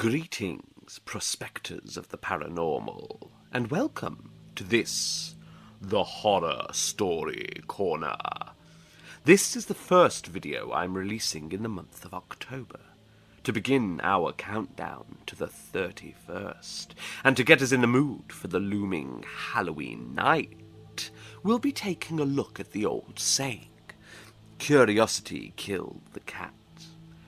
Greetings, prospectors of the paranormal, and welcome to this, the Horror Story Corner. This is the first video I'm releasing in the month of October, to begin our countdown to the 31st, and to get us in the mood for the looming Halloween night. We'll be taking a look at the old saying, curiosity killed the cat.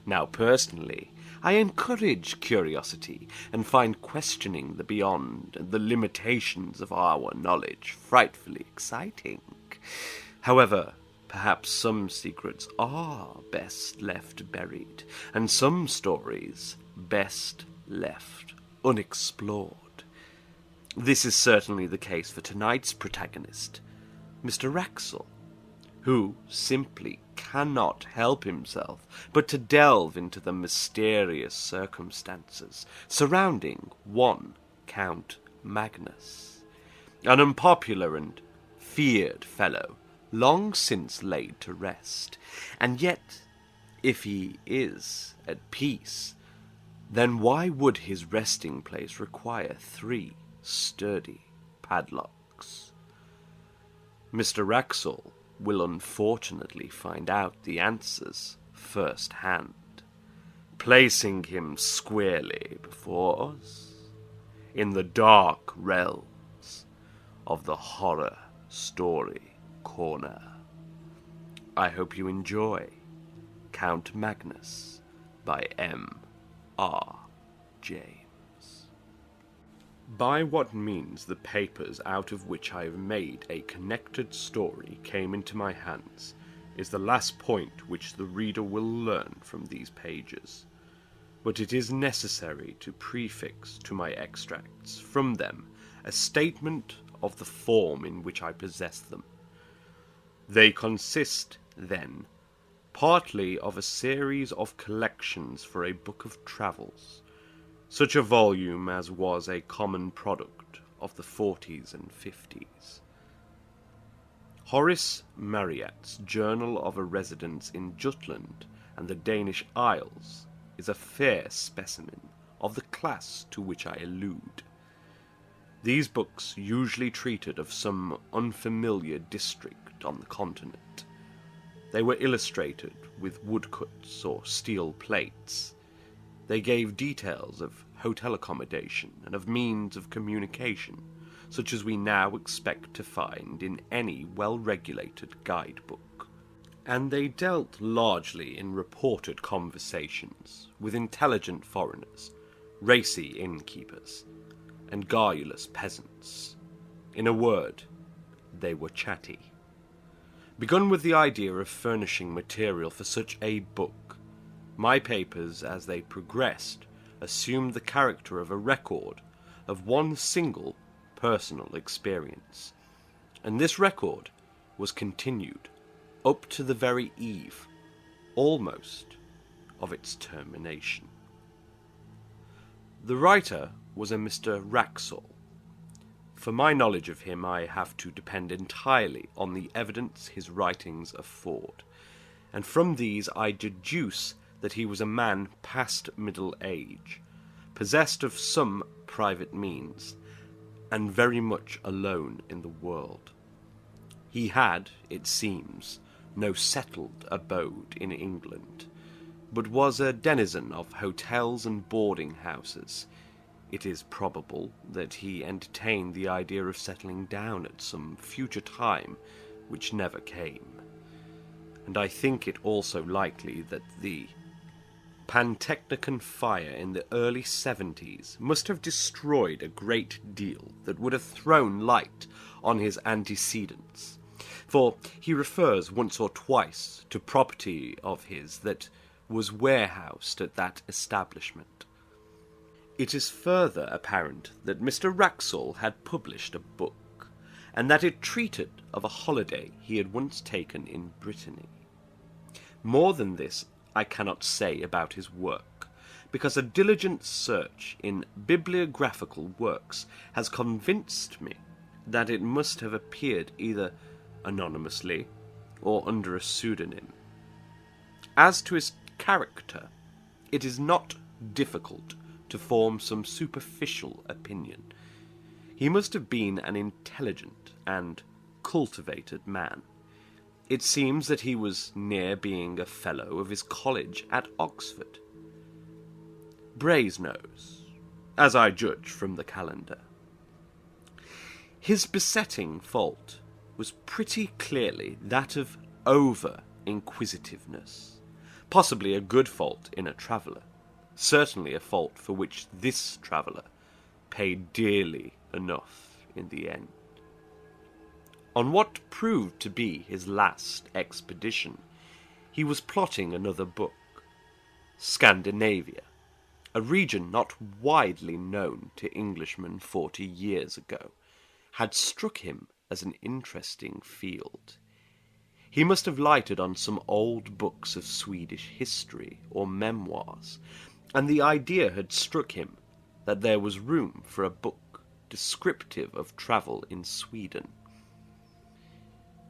Now, personally, I encourage curiosity and find questioning the beyond and the limitations of our knowledge frightfully exciting. However, perhaps some secrets are best left buried, and some stories best left unexplored. This is certainly the case for tonight's protagonist, Mr. Wraxall, who simply cannot help himself but to delve into the mysterious circumstances surrounding one Count Magnus, an unpopular and feared fellow long since laid to rest. And yet, if he is at peace, then why would his resting place require 3 sturdy padlocks? Mr. Wraxall will unfortunately find out the answers firsthand, placing him squarely before us in the dark realms of the Horror Story Corner. I hope you enjoy Count Magnus by M.R. James. By what means the papers out of which I have made a connected story came into my hands is the last point which the reader will learn from these pages, but it is necessary to prefix to my extracts from them a statement of the form in which I possess them. They consist, then, partly of a series of collections for a book of travels, such a volume as was a common product of the 40s and 50s. Horace Marryat's Journal of a Residence in Jutland and the Danish Isles is a fair specimen of the class to which I allude. These books usually treated of some unfamiliar district on the continent. They were illustrated with woodcuts or steel plates. They gave details of hotel accommodation and of means of communication, such as we now expect to find in any well-regulated guidebook. And they dealt largely in reported conversations with intelligent foreigners, racy innkeepers, and garrulous peasants. In a word, they were chatty. Begun with the idea of furnishing material for such a book, my papers, as they progressed, assumed the character of a record of one single personal experience, and this record was continued up to the very eve, almost, of its termination. The writer was a Mr. Wraxall. For my knowledge of him, I have to depend entirely on the evidence his writings afford, and from these I deduce that he was a man past middle age, possessed of some private means, and very much alone in the world. He had, it seems, no settled abode in England, but was a denizen of hotels and boarding houses. It is probable that he entertained the idea of settling down at some future time, which never came. And I think it also likely that the Pantechnicon fire in the early 70s must have destroyed a great deal that would have thrown light on his antecedents, for he refers once or twice to property of his that was warehoused at that establishment. It is further apparent that Mr. Wraxall had published a book, and that it treated of a holiday he had once taken in Brittany. More than this I cannot say about his work, because a diligent search in bibliographical works has convinced me that it must have appeared either anonymously or under a pseudonym. As to his character, it is not difficult to form some superficial opinion. He must have been an intelligent and cultivated man. It seems that he was near being a fellow of his college at Oxford. Brasenose, as I judge from the calendar. His besetting fault was pretty clearly that of over-inquisitiveness, possibly a good fault in a traveller, certainly a fault for which this traveller paid dearly enough in the end. On what proved to be his last expedition, he was plotting another book. Scandinavia, a region not widely known to Englishmen 40 years ago, had struck him as an interesting field. He must have lighted on some old books of Swedish history or memoirs, and the idea had struck him that there was room for a book descriptive of travel in Sweden,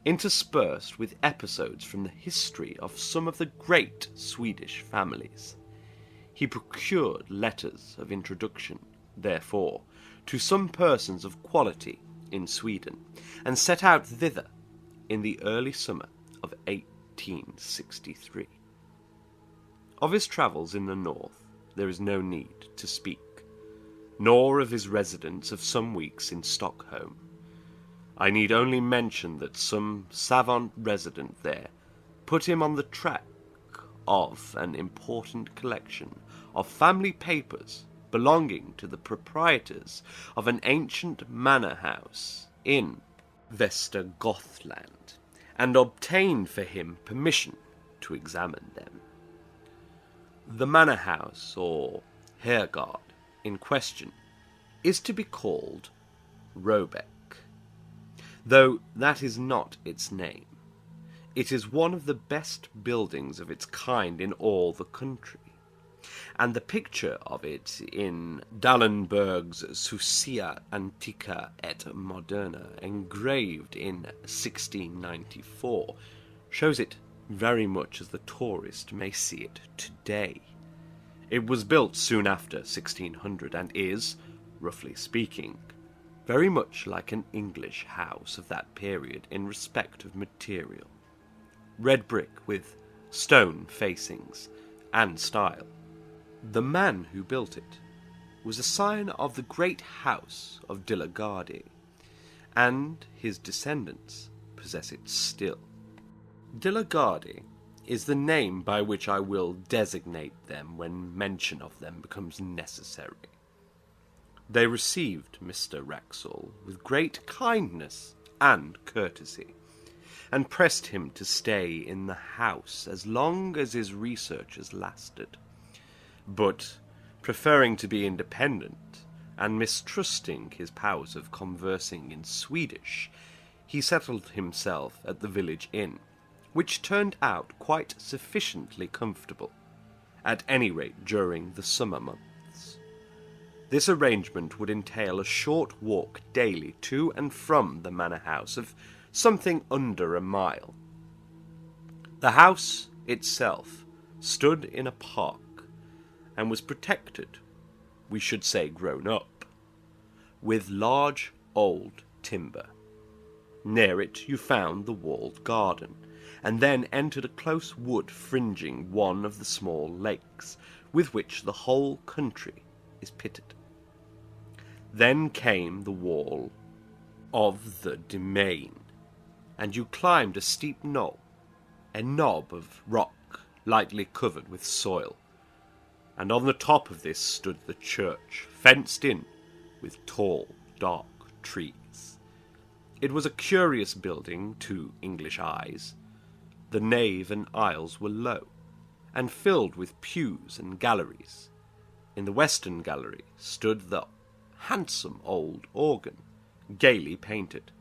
interspersed with episodes from the history of some of the great Swedish families. He procured letters of introduction, therefore, to some persons of quality in Sweden, and set out thither in the early summer of 1863. Of his travels in the north there is no need to speak, nor of his residence of some weeks in Stockholm. I need only mention that some savant resident there put him on the track of an important collection of family papers belonging to the proprietors of an ancient manor house in Västergötland, and obtained for him permission to examine them. The manor house, or herrgård, in question is to be called Robek, though that is not its name. It is one of the best buildings of its kind in all the country, and the picture of it in Dallenberg's Sucia Antica et Moderna, engraved in 1694, shows it very much as the tourist may see it today. It was built soon after 1600 and is, roughly speaking, very much like an English house of that period in respect of material. Red brick with stone facings and style. The man who built it was a scion of the great house of Delagardi, and his descendants possess it still. Delagardi is the name by which I will designate them when mention of them becomes necessary. They received Mr Wraxall with great kindness and courtesy, and pressed him to stay in the house as long as his researches lasted. But, preferring to be independent, and mistrusting his powers of conversing in Swedish, he settled himself at the village inn, which turned out quite sufficiently comfortable, at any rate during the summer months. This arrangement would entail a short walk daily to and from the manor house of something under a mile. The house itself stood in a park, and was protected, we should say grown up, with large old timber. Near it you found the walled garden, and then entered a close wood fringing one of the small lakes with which the whole country is pitted. Then came the wall of the demesne, and you climbed a steep knoll, a knob of rock lightly covered with soil, and on the top of this stood the church, fenced in with tall, dark trees. It was a curious building to English eyes. The nave and aisles were low, and filled with pews and galleries. In the western gallery stood the handsome old organ, gaily painted,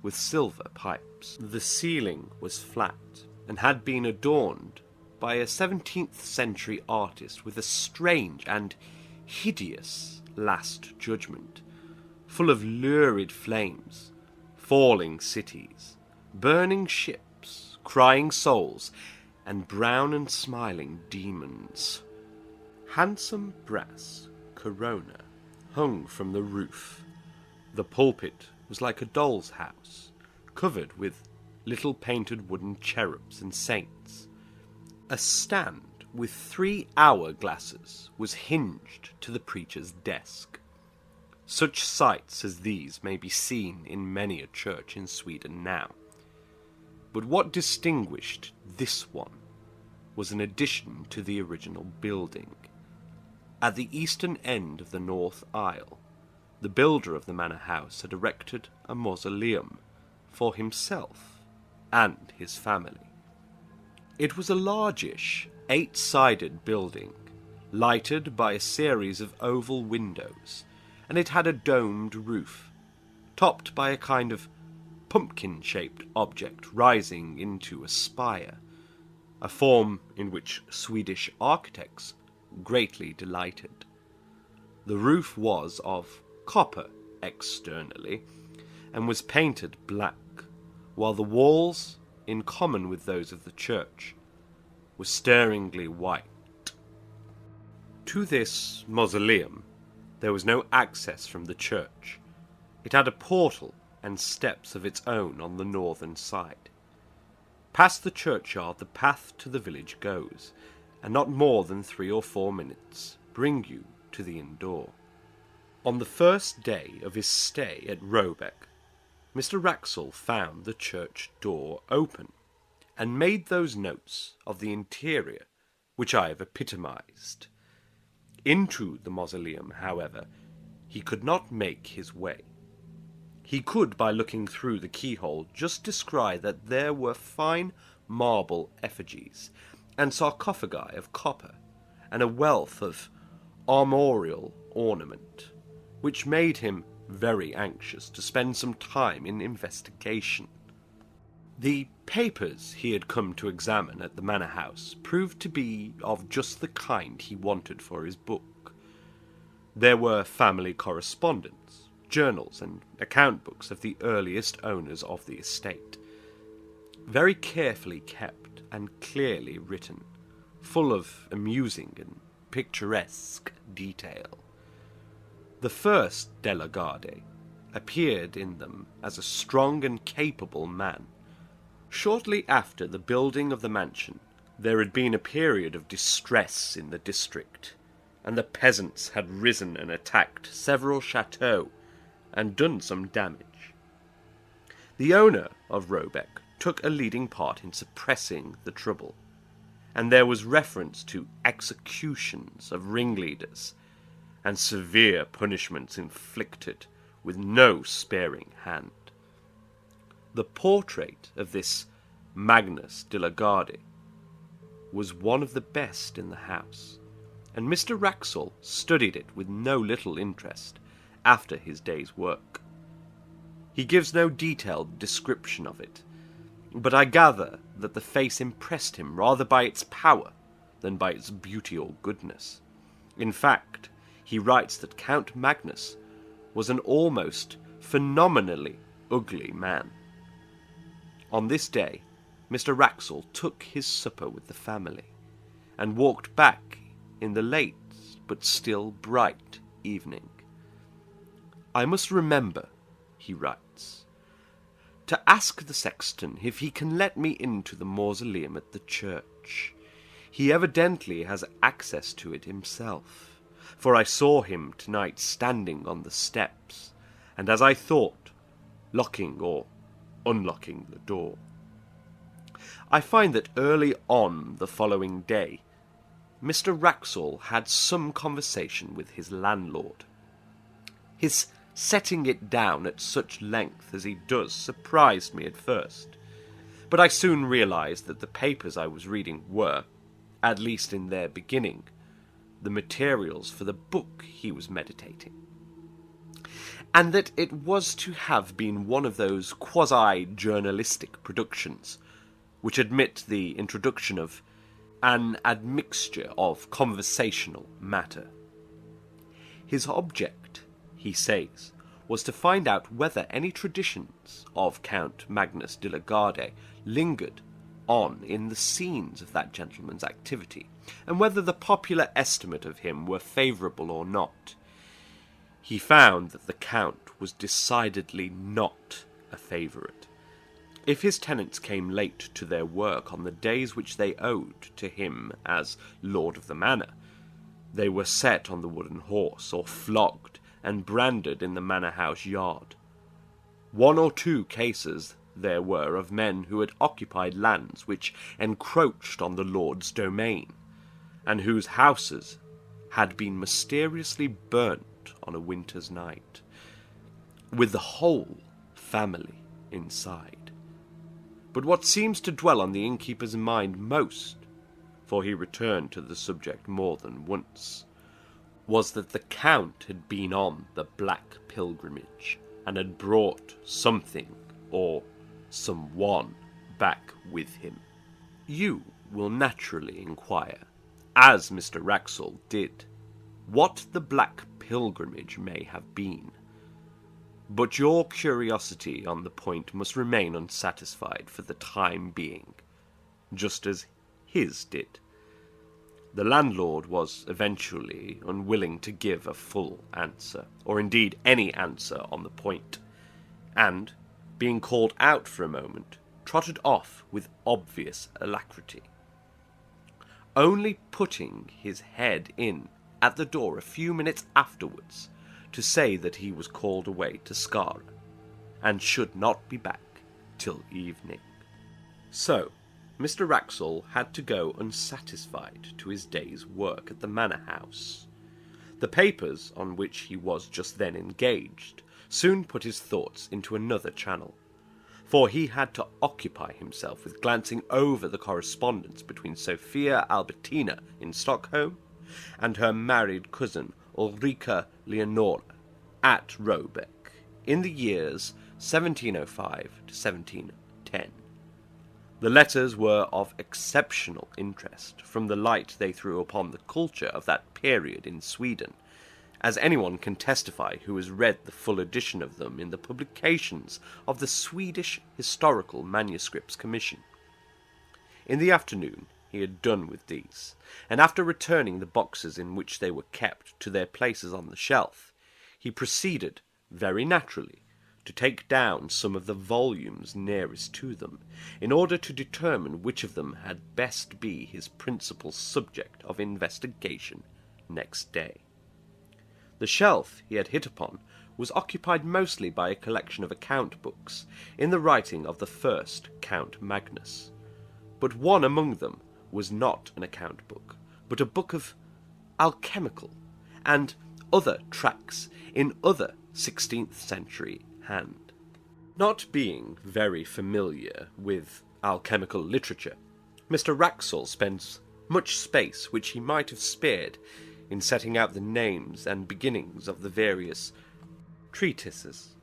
with silver pipes. The ceiling was flat, and had been adorned by a 17th century artist with a strange and hideous Last Judgment, full of lurid flames, falling cities, burning ships, crying souls, and brown and smiling demons. Handsome brass corona hung from the roof. The pulpit was like a doll's house, covered with little painted wooden cherubs and saints. A stand with 3 hourglasses was hinged to the preacher's desk. Such sights as these may be seen in many a church in Sweden now. But what distinguished this one was an addition to the original building. At the eastern end of the north aisle, the builder of the manor house had erected a mausoleum for himself and his family. It was a largish, 8-sided building, lighted by a series of oval windows, and it had a domed roof, topped by a kind of pumpkin-shaped object rising into a spire, a form in which Swedish architects greatly delighted. The roof was of copper externally, and was painted black, while the walls, in common with those of the church, were staringly white. To this mausoleum there was no access from the church. It had a portal and steps of its own on the northern side. Past the churchyard the path to the village goes, and not more than 3 or 4 minutes bring you to the inn door. On the first day of his stay at Robek, Mr Wraxall found the church door open, and made those notes of the interior which I have epitomized. Into the mausoleum, however, he could not make his way. He could, by looking through the keyhole, just descry that there were fine marble effigies, and sarcophagi of copper, and a wealth of armorial ornament, which made him very anxious to spend some time in investigation. The papers he had come to examine at the manor house proved to be of just the kind he wanted for his book. There were family correspondence, journals, and account books of the earliest owners of the estate, very carefully kept and clearly written, full of amusing and picturesque detail. The first de la Garde appeared in them as a strong and capable man. Shortly after the building of the mansion, there had been a period of distress in the district, and the peasants had risen and attacked several chateaux and done some damage. The owner of Robek took a leading part in suppressing the trouble, and there was reference to executions of ringleaders and severe punishments inflicted with no sparing hand. The portrait of this Magnus de la Garde was one of the best in the house, and Mr Wraxall studied it with no little interest after his day's work. He gives no detailed description of it, but I gather that the face impressed him rather by its power than by its beauty or goodness. In fact, he writes that Count Magnus was an almost phenomenally ugly man. On this day, Mr Wraxall took his supper with the family, and walked back in the late but still bright evening. I must remember, he writes, to ask the sexton if he can let me into the mausoleum at the church. He evidently has access to it himself, for I saw him tonight standing on the steps, and as I thought, locking or unlocking the door. I find that early on the following day, Mr Wraxall had some conversation with his landlord. His setting it down at such length as he does surprised me at first, but I soon realized that the papers I was reading were, at least in their beginning, the materials for the book he was meditating, and that it was to have been one of those quasi-journalistic productions which admit the introduction of an admixture of conversational matter. His object, he says, was to find out whether any traditions of Count Magnus de la Garde lingered on in the scenes of that gentleman's activity, and whether the popular estimate of him were favourable or not. He found that the Count was decidedly not a favourite. If his tenants came late to their work on the days which they owed to him as lord of the manor, they were set on the wooden horse, or flogged and branded in the manor house yard. 1 or 2 cases there were of men who had occupied lands which encroached on the lord's domain, and whose houses had been mysteriously burnt on a winter's night, with the whole family inside. But what seems to dwell on the innkeeper's mind most, for he returned to the subject more than once, was that the Count had been on the Black Pilgrimage, and had brought something, or someone, back with him. You will naturally inquire, as Mr Wraxall did, what the Black Pilgrimage may have been. But your curiosity on the point must remain unsatisfied for the time being, just as his did. The landlord was eventually unwilling to give a full answer, or indeed any answer on the point, and, being called out for a moment, trotted off with obvious alacrity, only putting his head in at the door a few minutes afterwards to say that he was called away to Skara, and should not be back till evening. So, Mr Wraxall had to go unsatisfied to his day's work at the manor house. The papers on which he was just then engaged soon put his thoughts into another channel, for he had to occupy himself with glancing over the correspondence between Sophia Albertina in Stockholm and her married cousin Ulrika Leonora at Robek in the years 1705 to 1710. The letters were of exceptional interest from the light they threw upon the culture of that period in Sweden, as anyone can testify who has read the full edition of them in the publications of the Swedish Historical Manuscripts Commission. In the afternoon he had done with these, and after returning the boxes in which they were kept to their places on the shelf, he proceeded, very naturally, to take down some of the volumes nearest to them, in order to determine which of them had best be his principal subject of investigation next day. The shelf he had hit upon was occupied mostly by a collection of account books in the writing of the first Count Magnus, but one among them was not an account book, but a book of alchemical and other tracts in other 16th century hand. Not being very familiar with alchemical literature, Mr Wraxall spends much space which he might have spared in setting out the names and beginnings of the various treatises.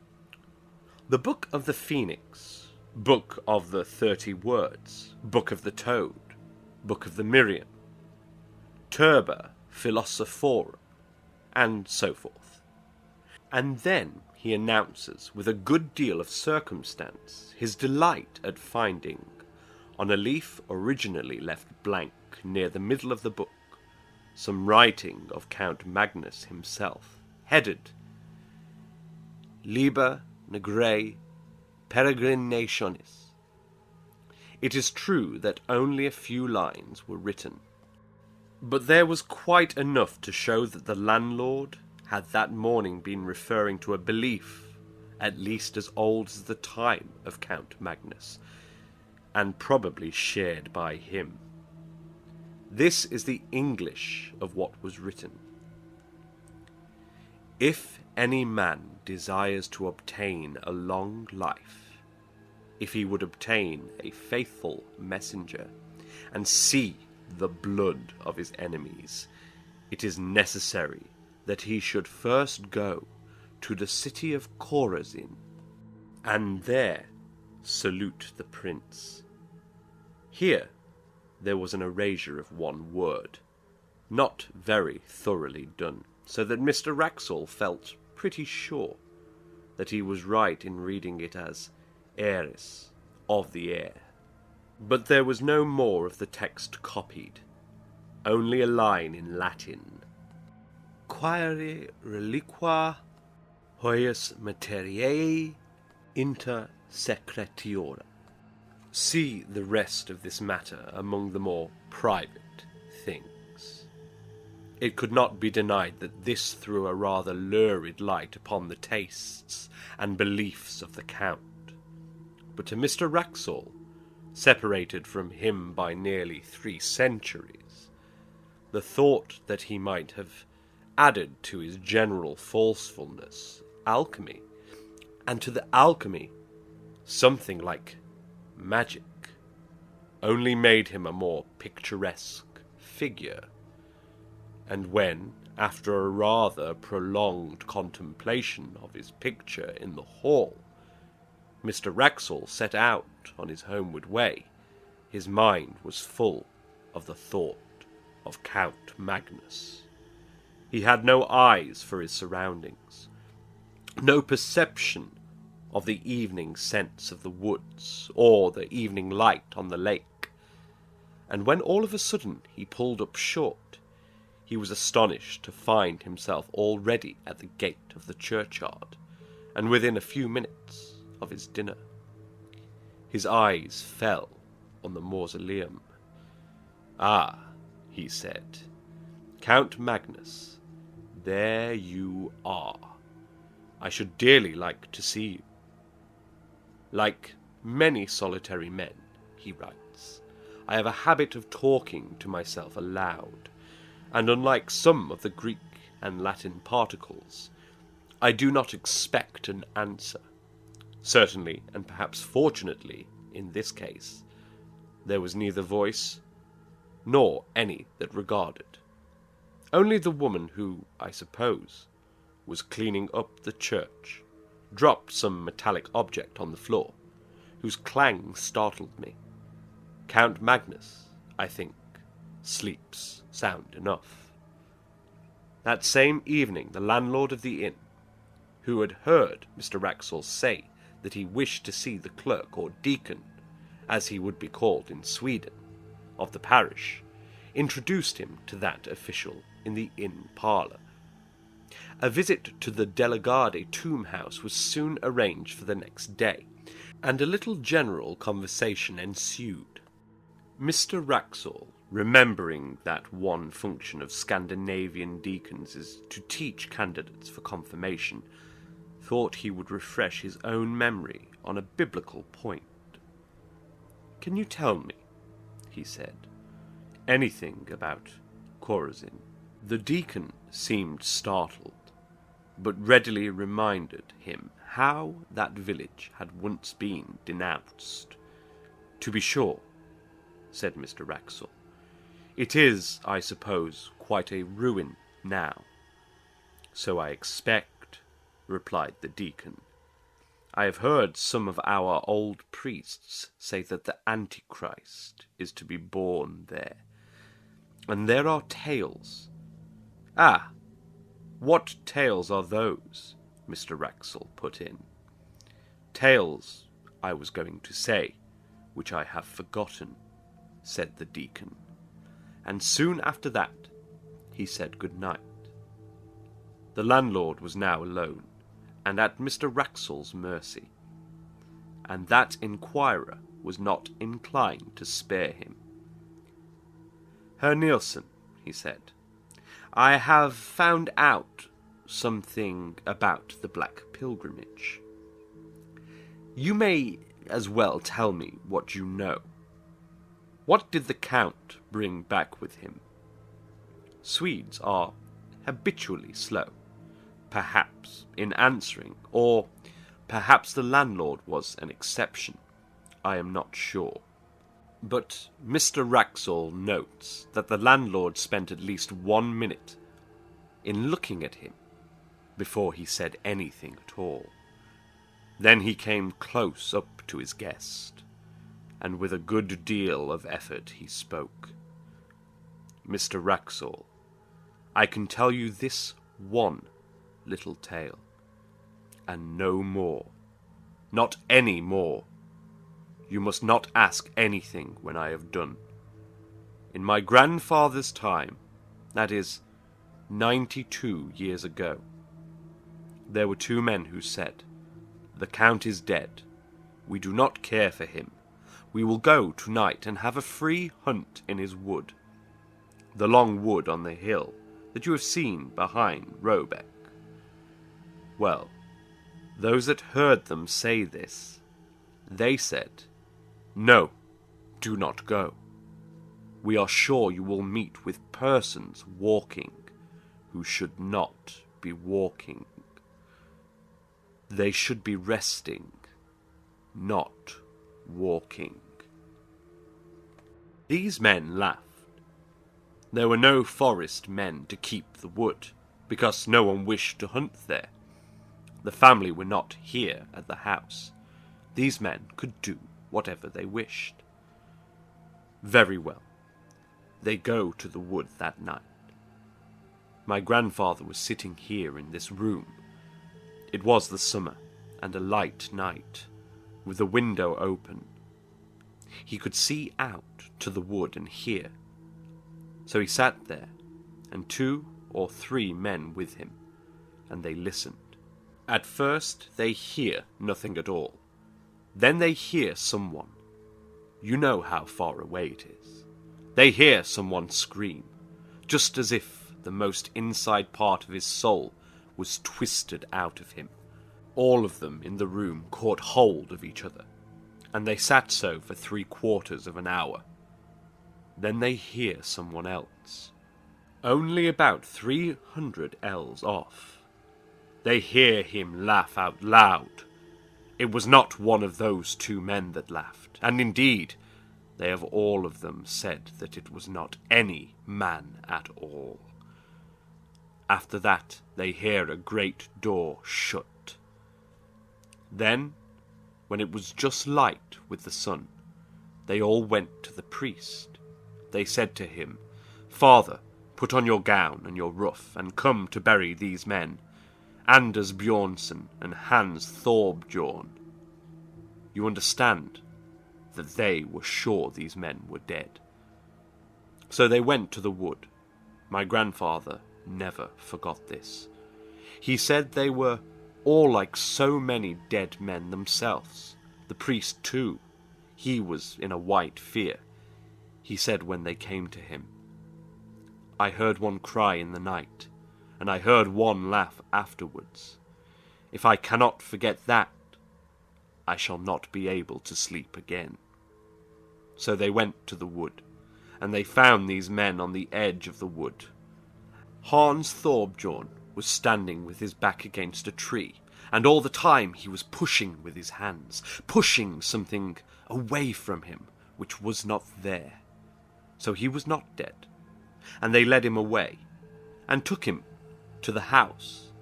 The Book of the Phoenix, Book of the 30 Words, Book of the Toad, Book of the Miriam, Turba Philosophorum, and so forth. And then he announces, with a good deal of circumstance, his delight at finding, on a leaf originally left blank near the middle of the book, some writing of Count Magnus himself, headed Liber Negrae Peregrinationis. It is true that only a few lines were written, but there was quite enough to show that the landlord had that morning been referring to a belief at least as old as the time of Count Magnus, and probably shared by him. This is the English of what was written. If any man desires to obtain a long life, if he would obtain a faithful messenger, and see the blood of his enemies, it is necessary that he should first go to the city of Chorazin, and there salute the prince. Here there was an erasure of one word, not very thoroughly done, so that Mr Wraxall felt pretty sure that he was right in reading it as heiress of the heir. But there was no more of the text copied. only a line in Latin. Quaere reliqua huius materiae inter secretiora. See the rest of this matter among the more private things. It could not be denied that this threw a rather lurid light upon the tastes and beliefs of the Count. But to Mr Wraxall, separated from him by nearly 3 centuries, the thought that he might have added to his general falsefulness alchemy, and to the alchemy something like magic, only made him a more picturesque figure. And when, after a rather prolonged contemplation of his picture in the hall, Mr Wraxall set out on his homeward way, his mind was full of the thought of Count Magnus. He had no eyes for his surroundings, no perception of the evening scents of the woods or the evening light on the lake. And when all of a sudden he pulled up short, he was astonished to find himself already at the gate of the churchyard, and within a few minutes of his dinner. His eyes fell on the mausoleum. "Ah," he said, "Count Magnus, there you are. I should dearly like to see you." "Like many solitary men," he writes, "I have a habit of talking to myself aloud, and unlike some of the Greek and Latin particles, I do not expect an answer. Certainly, and perhaps fortunately, in this case, there was neither voice nor any that regarded. Only the woman who, I suppose, was cleaning up the church dropped some metallic object on the floor, whose clang startled me. Count Magnus, I think, sleeps sound enough." That same evening the landlord of the inn, who had heard Mr Wraxall say that he wished to see the clerk or deacon, as he would be called in Sweden, of the parish, introduced him to that official in the inn parlour. A visit to the Delegade tomb house was soon arranged for the next day, and a little general conversation ensued. Mr Wraxall, remembering that one function of Scandinavian deacons is to teach candidates for confirmation, thought he would refresh his own memory on a biblical point. "Can you tell me," he said, "anything about Chorazin?" The deacon seemed startled, but readily reminded him how that village had once been denounced. "To be sure," said Mr Wraxall. "It is, I suppose, quite a ruin now." "So I expect," replied the deacon. "I have heard some of our old priests say that the Antichrist is to be born there. And there are tales." "Ah, what tales are those?" Mr Wraxall put in. "Tales, I was going to say, which I have forgotten," said the deacon. And soon after that he said good night. The landlord was now alone, and at Mr Wraxall's mercy, and that inquirer was not inclined to spare him. "Herr Nielsen," he said, "I have found out something about the Black Pilgrimage. You may as well tell me what you know. What did the Count bring back with him? Swedes are habitually slow, perhaps in answering, or perhaps the landlord was an exception. I am not sure. But Mr Wraxall notes that the landlord spent at least 1 minute in looking at him before he said anything at all. Then he came close up to his guest, and with a good deal of effort he spoke. Mr Wraxall, I can tell you this one little tale, and no more. Not any more. You must not ask anything when I have done. In my grandfather's time, that is, 92 years ago, there were two men who said, "The Count is dead. We do not care for him. We will go tonight and have a free hunt in his wood, the long wood on the hill that you have seen behind Robek." Well, those that heard them say this, they said, "No, do not go. We are sure you will meet with persons walking who should not be walking. They should be resting, not walking." These men laughed. There were no forest men to keep the wood, because no one wished to hunt there. The family were not here at the house. These men could do whatever they wished. Very well. They go to the wood that night. My grandfather was sitting here in this room. It was the summer, and a light night, with the window open. He could see out to the wood and hear. So he sat there, and 2 or 3 men with him, and they listened. At first they hear nothing at all. Then they hear someone. You know how far away it is. They hear someone scream, just as if the most inside part of his soul was twisted out of him. All of them in the room caught hold of each other, and they sat so for 3/4 of an hour. Then they hear someone else, only about 300 ells off. They hear him laugh out loud. It was not one of those 2 men that laughed, and indeed, they have all of them said that it was not any man at all. After that, they hear a great door shut. Then, when it was just light with the sun, they all went to the priest. They said to him, "Father, put on your gown and your ruff, and come to bury these men, Anders Bjornsson and Hans Thorbjorn." You understand that they were sure these men were dead. So they went to the wood. My grandfather never forgot this. He said they were all like so many dead men themselves. The priest too. He was in a white fear. He said when they came to him, "I heard one cry in the night, and I heard one laugh afterwards. If I cannot forget that, I shall not be able to sleep again." So they went to the wood, and they found these men on the edge of the wood. Hans Thorbjorn was standing with his back against a tree, and all the time he was pushing with his hands, pushing something away from him which was not there. So he was not dead, and they led him away, and took him to the house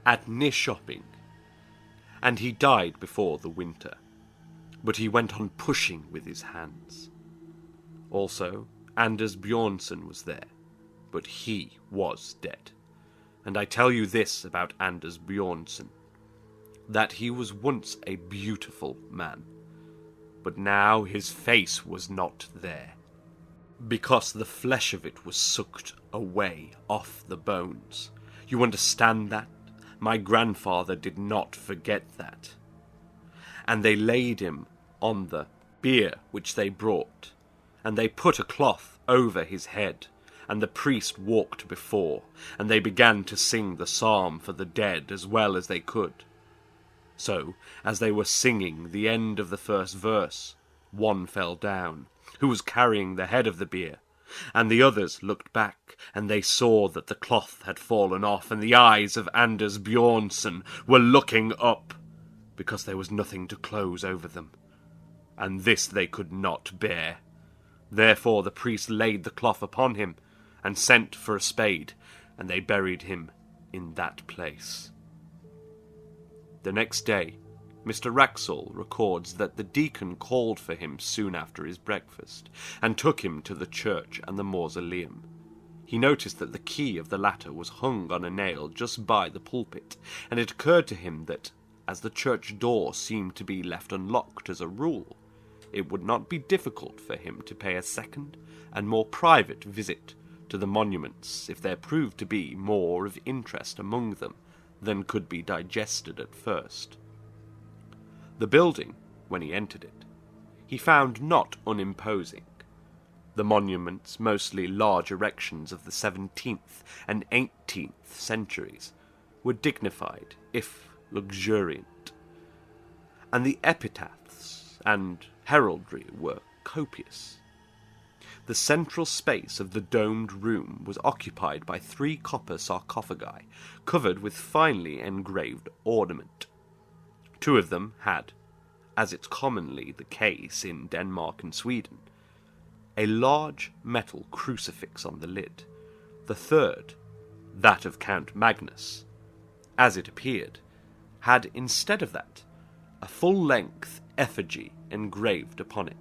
at Nyköping, and he died before the winter, but he went on pushing with his hands. Also, Anders Bjornsson was there, but he was dead. And I tell you this about Anders Bjornsson, that he was once a beautiful man, but now his face was not there, because the flesh of it was sucked away off the bones. You understand that? My grandfather did not forget that. And they laid him on the bier which they brought, and they put a cloth over his head, and the priest walked before, and they began to sing the psalm for the dead as well as they could. So, as they were singing the end of the first verse, one fell down, who was carrying the head of the bier, and the others looked back, and they saw that the cloth had fallen off, and the eyes of Anders Bjornsson were looking up, because there was nothing to close over them, and this they could not bear. Therefore the priest laid the cloth upon him, and sent for a spade, and they buried him in that place. The next day, Mr Wraxall records that the deacon called for him soon after his breakfast, and took him to the church and the mausoleum. He noticed that the key of the latter was hung on a nail just by the pulpit, and it occurred to him that, as the church door seemed to be left unlocked as a rule, it would not be difficult for him to pay a second and more private visit to the monuments if there proved to be more of interest among them than could be digested at first. The building, when he entered it, he found not unimposing. The monuments, mostly large erections of the 17th and 18th centuries, were dignified, if luxuriant, and the epitaphs and heraldry were copious. The central space of the domed room was occupied by 3 copper sarcophagi, covered with finely engraved ornament. 2 of them had, as is commonly the case in Denmark and Sweden, a large metal crucifix on the lid. The third, that of Count Magnus, as it appeared, had instead of that a full-length effigy engraved upon it,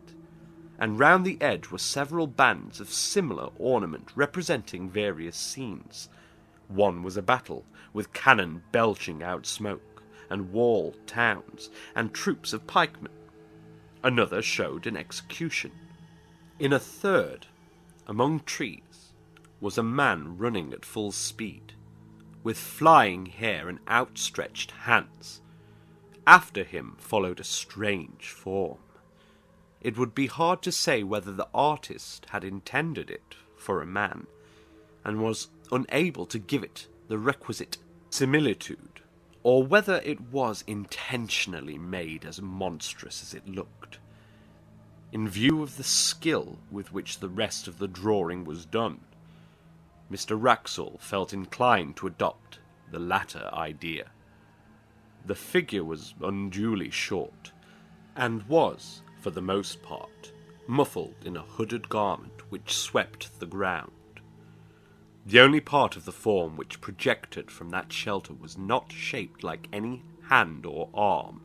and round the edge were several bands of similar ornament representing various scenes. One was a battle, with cannon belching out smoke, and walled towns, and troops of pikemen. Another showed an execution. In a third, among trees, was a man running at full speed, with flying hair and outstretched hands. After him followed a strange form. It would be hard to say whether the artist had intended it for a man, and was unable to give it the requisite similitude, or whether it was intentionally made as monstrous as it looked. In view of the skill with which the rest of the drawing was done, Mr Wraxall felt inclined to adopt the latter idea. The figure was unduly short, and was, for the most part, muffled in a hooded garment which swept the ground. The only part of the form which projected from that shelter was not shaped like any hand or arm.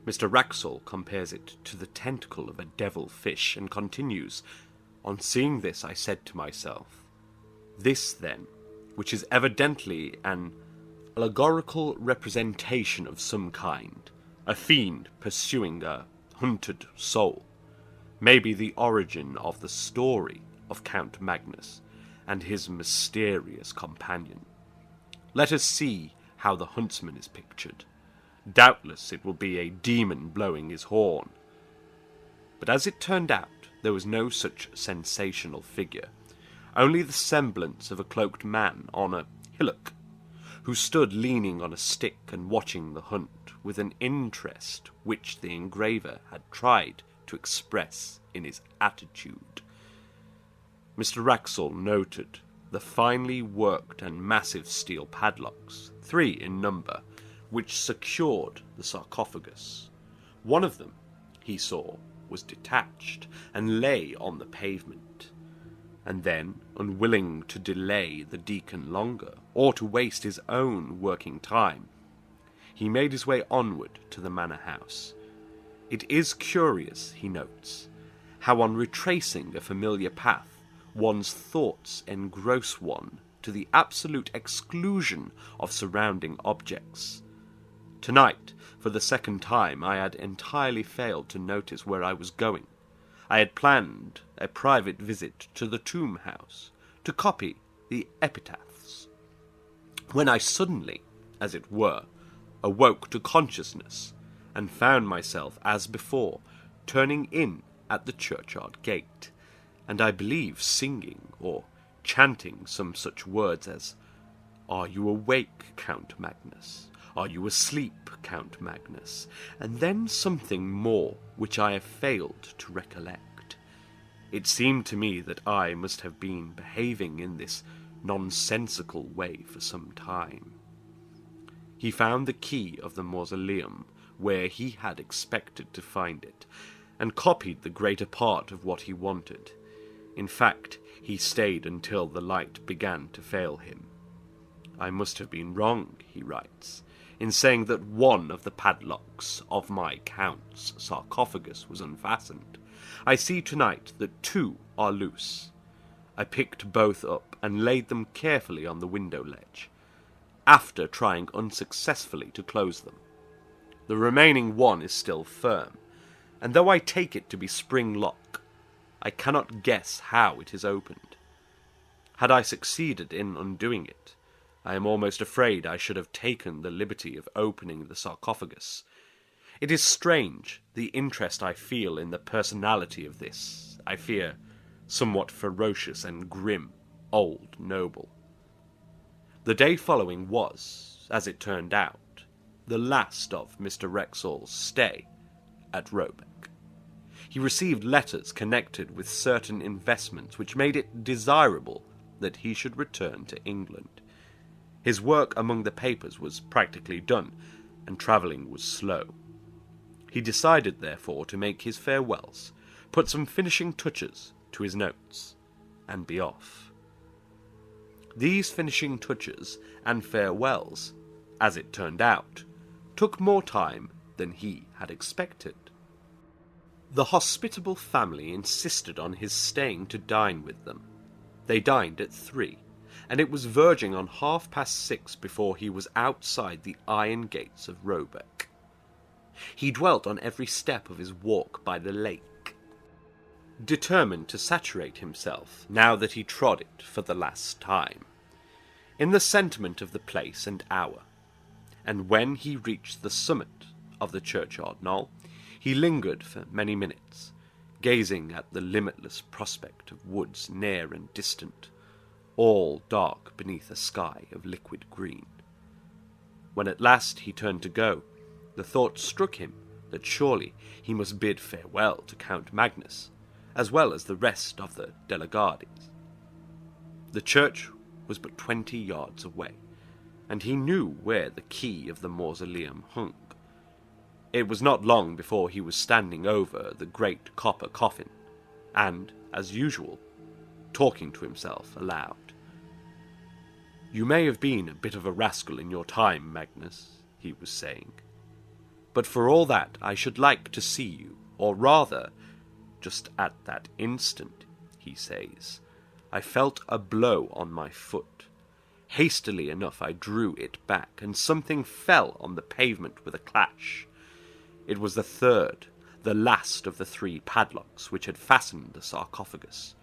Mr Wraxall compares it to the tentacle of a devil fish, and continues, "On seeing this I said to myself, this, then, which is evidently an allegorical representation of some kind, a fiend pursuing a hunted soul, may be the origin of the story of Count Magnus and his mysterious companion. Let us see how the huntsman is pictured. Doubtless it will be a demon blowing his horn." But as it turned out, there was no such sensational figure, only the semblance of a cloaked man on a hillock, who stood leaning on a stick and watching the hunt with an interest which the engraver had tried to express in his attitude. Mr Wraxall noted the finely worked and massive steel padlocks, 3 in number, which secured the sarcophagus. One of them, he saw, was detached and lay on the pavement. And then, unwilling to delay the deacon longer, or to waste his own working time, he made his way onward to the manor house. It is curious, he notes, how on retracing a familiar path, one's thoughts engross one to the absolute exclusion of surrounding objects. Tonight, for the second time, I had entirely failed to notice where I was going. I had planned a private visit to the tomb house, to copy the epitaphs, when I suddenly, as it were, awoke to consciousness, and found myself, as before, turning in at the churchyard gate, and I believe singing or chanting some such words as, "Are you awake, Count Magnus? Are you asleep, Count Magnus?" and then something more which I have failed to recollect. It seemed to me that I must have been behaving in this nonsensical way for some time. He found the key of the mausoleum where he had expected to find it, and copied the greater part of what he wanted. In fact, he stayed until the light began to fail him. "I must have been wrong," he writes, "in saying that one of the padlocks of my count's sarcophagus was unfastened. I see tonight that 2 are loose. I picked both up and laid them carefully on the window ledge, after trying unsuccessfully to close them. The remaining one is still firm, and though I take it to be spring lock, I cannot guess how it is opened. Had I succeeded in undoing it, I am almost afraid I should have taken the liberty of opening the sarcophagus. It is strange, the interest I feel in the personality of this, I fear, somewhat ferocious and grim, old noble. The day following was, as it turned out, the last of Mr Wraxall's stay at Robek. He received letters connected with certain investments which made it desirable that he should return to England. His work among the papers was practically done, and travelling was slow. He decided, therefore, to make his farewells, put some finishing touches to his notes, and be off. These finishing touches and farewells, as it turned out, took more time than he had expected. The hospitable family insisted on his staying to dine with them. They dined at 3, and it was verging on 6:30 before he was outside the iron gates of Robek. He dwelt on every step of his walk by the lake, determined to saturate himself, now that he trod it for the last time, in the sentiment of the place and hour, and when he reached the summit of the churchyard knoll, he lingered for many minutes, gazing at the limitless prospect of woods near and distant, all dark beneath a sky of liquid green. When at last he turned to go, the thought struck him that surely he must bid farewell to Count Magnus, as well as the rest of the delegades. The church was but 20 yards away, and he knew where the key of the mausoleum hung. It was not long before he was standing over the great copper coffin, and, as usual, talking to himself aloud. "You may have been a bit of a rascal in your time, Magnus," he was saying, "but for all that I should like to see you, or rather, just at that instant," he says, "I felt a blow on my foot. Hastily enough I drew it back, and something fell on the pavement with a clash. It was the third, the last of the 3 padlocks which had fastened the sarcophagus.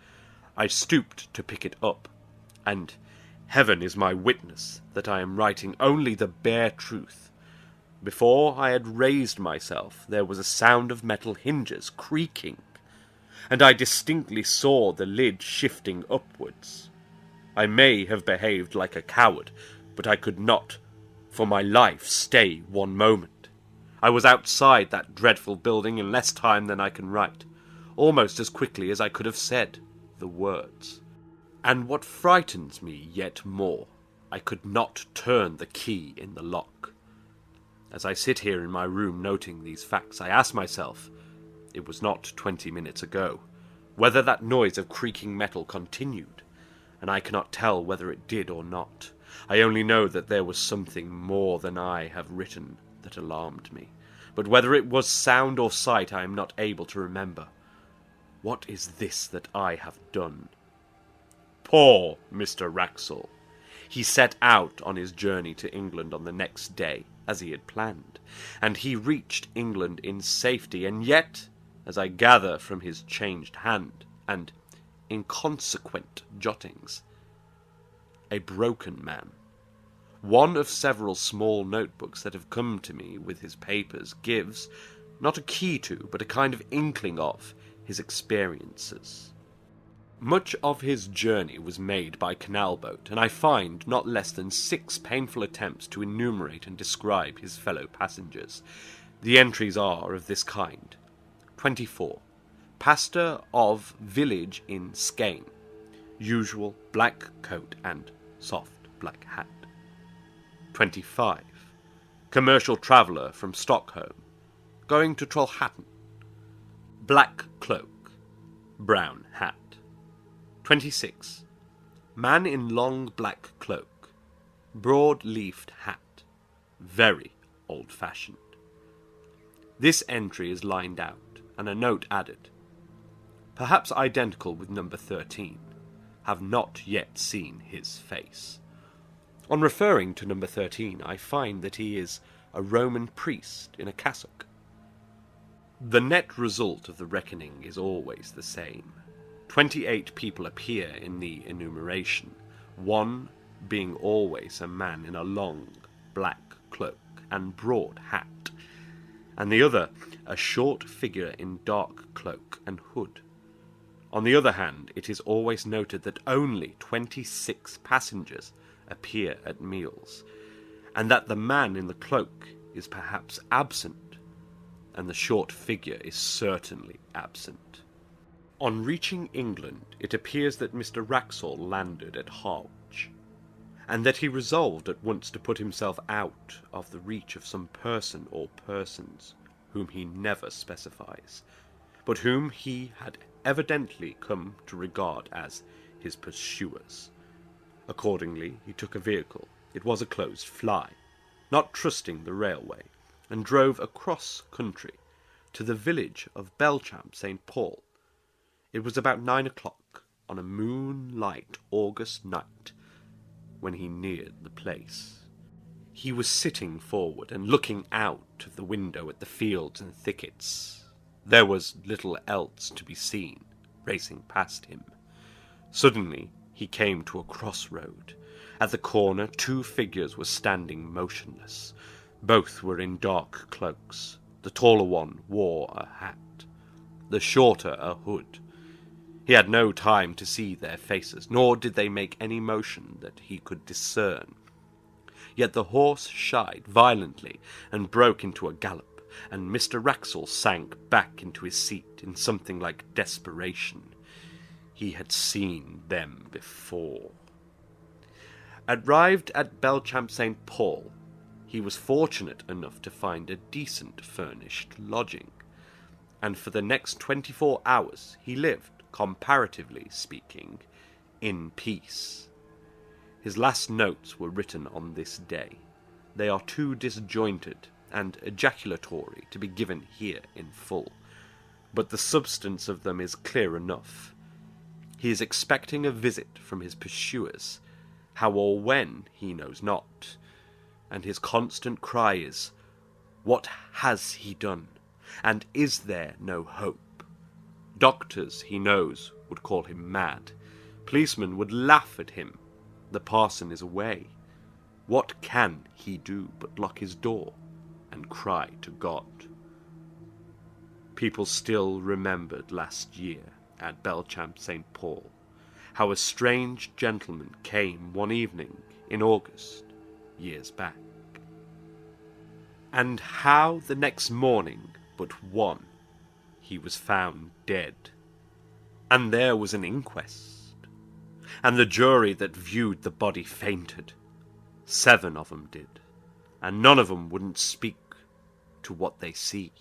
I stooped to pick it up, and heaven is my witness that I am writing only the bare truth. Before I had raised myself, there was a sound of metal hinges creaking, and I distinctly saw the lid shifting upwards. I may have behaved like a coward, but I could not, for my life, stay 1 moment. I was outside that dreadful building in less time than I can write, almost as quickly as I could have said the words. And what frightens me yet more, I could not turn the key in the lock. As I sit here in my room noting these facts, I ask myself, it was not 20 minutes ago, whether that noise of creaking metal continued, and I cannot tell whether it did or not. I only know that there was something more than I have written that alarmed me, but whether it was sound or sight I am not able to remember. What is this that I have done? Poor Mr Wraxall! He set out on his journey to England on the next day, as he had planned, and he reached England in safety, and yet, as I gather from his changed hand and inconsequent jottings, a broken man. One of several small notebooks that have come to me with his papers gives, not a key to, but a kind of inkling of, his experiences. Much of his journey was made by canal boat, and I find not less than 6 painful attempts to enumerate and describe his fellow passengers. The entries are of this kind. 24. Pastor of village in Skane. Usual black coat and soft black hat. 25. Commercial traveller from Stockholm, going to Trollhättan. Black cloak, brown hat. 26. Man in long black cloak, broad-leafed hat, very old-fashioned. This entry is lined out, and a note added. Perhaps identical with number 13. Have not yet seen his face. On referring to number 13, I find that he is a Roman priest in a cassock. The net result of the reckoning is always the same. 28 people appear in the enumeration, one being always a man in a long black cloak and broad hat, and the other a short figure in dark cloak and hood. On the other hand, it is always noted that only 26 passengers appear at meals, and that the man in the cloak is perhaps absent, and the short figure is certainly absent. On reaching England, it appears that Mr Wraxall landed at Harwich, and that he resolved at once to put himself out of the reach of some person or persons, whom he never specifies, but whom he had evidently come to regard as his pursuers. Accordingly, he took a vehicle. It was a closed fly, not trusting the railway, and drove across country to the village of Belchamp St. Paul. It was about 9 o'clock on a moonlight August night when he neared the place. He was sitting forward and looking out of the window at the fields and thickets. There was little else to be seen racing past him. Suddenly he came to a crossroad. At the corner 2 figures were standing motionless. Both were in dark cloaks. The taller one wore a hat, the shorter a hood. He had no time to see their faces, nor did they make any motion that he could discern. Yet the horse shied violently and broke into a gallop, and Mr Wraxall sank back into his seat in something like desperation. He had seen them before. Arrived at Belchamp St. Paul, he was fortunate enough to find a decent furnished lodging, and for the next 24 hours he lived, comparatively speaking, in peace. His last notes were written on this day. They are too disjointed and ejaculatory to be given here in full, but the substance of them is clear enough. He is expecting a visit from his pursuers, how or when he knows not, and his constant cry is, "What has he done? And is there no hope?" Doctors, he knows, would call him mad. Policemen would laugh at him. The parson is away. What can he do but lock his door and cry to God? People still remembered last year at Belchamp St. Paul how a strange gentleman came one evening in August, years back, and how the next morning but one he was found dead. And there was an inquest, and the jury that viewed the body fainted. 7 of them did, and none of them wouldn't speak to what they see.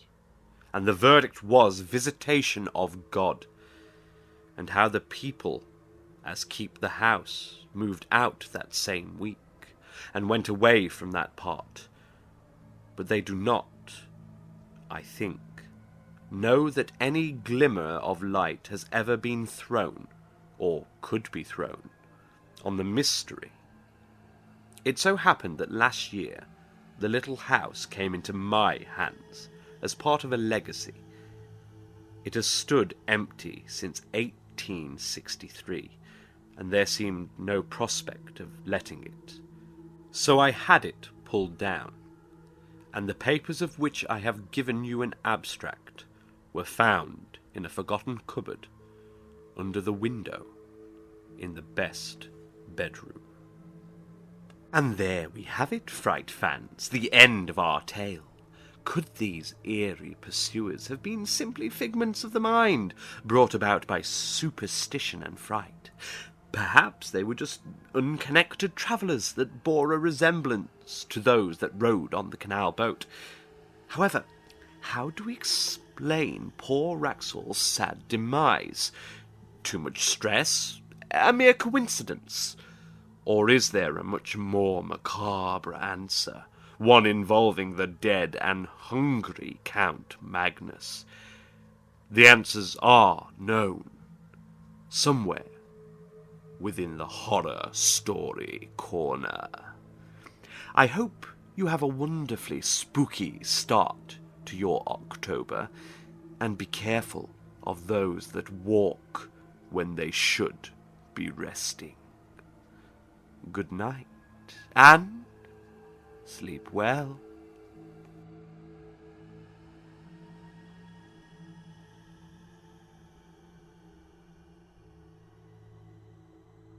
And the verdict was visitation of God, and how the people as keep the house moved out that same week, and went away from that part. But they do not, I think, know that any glimmer of light has ever been thrown, or could be thrown, on the mystery. It so happened that last year the little house came into my hands as part of a legacy. It has stood empty since 1863, and there seemed no prospect of letting it. So I had it pulled down, and the papers of which I have given you an abstract were found in a forgotten cupboard under the window in the best bedroom. And there we have it, fright fans, the end of our tale. Could these eerie pursuers have been simply figments of the mind, brought about by superstition and fright? Perhaps they were just unconnected travellers that bore a resemblance to those that rode on the canal boat. However, how do we explain poor Wraxall's sad demise? Too much stress? A mere coincidence? Or is there a much more macabre answer, one involving the dead and hungry Count Magnus? The answers are known somewhere within the Horror Story Corner. I hope you have a wonderfully spooky start to your October, and be careful of those that walk when they should be resting. Good night, and sleep well.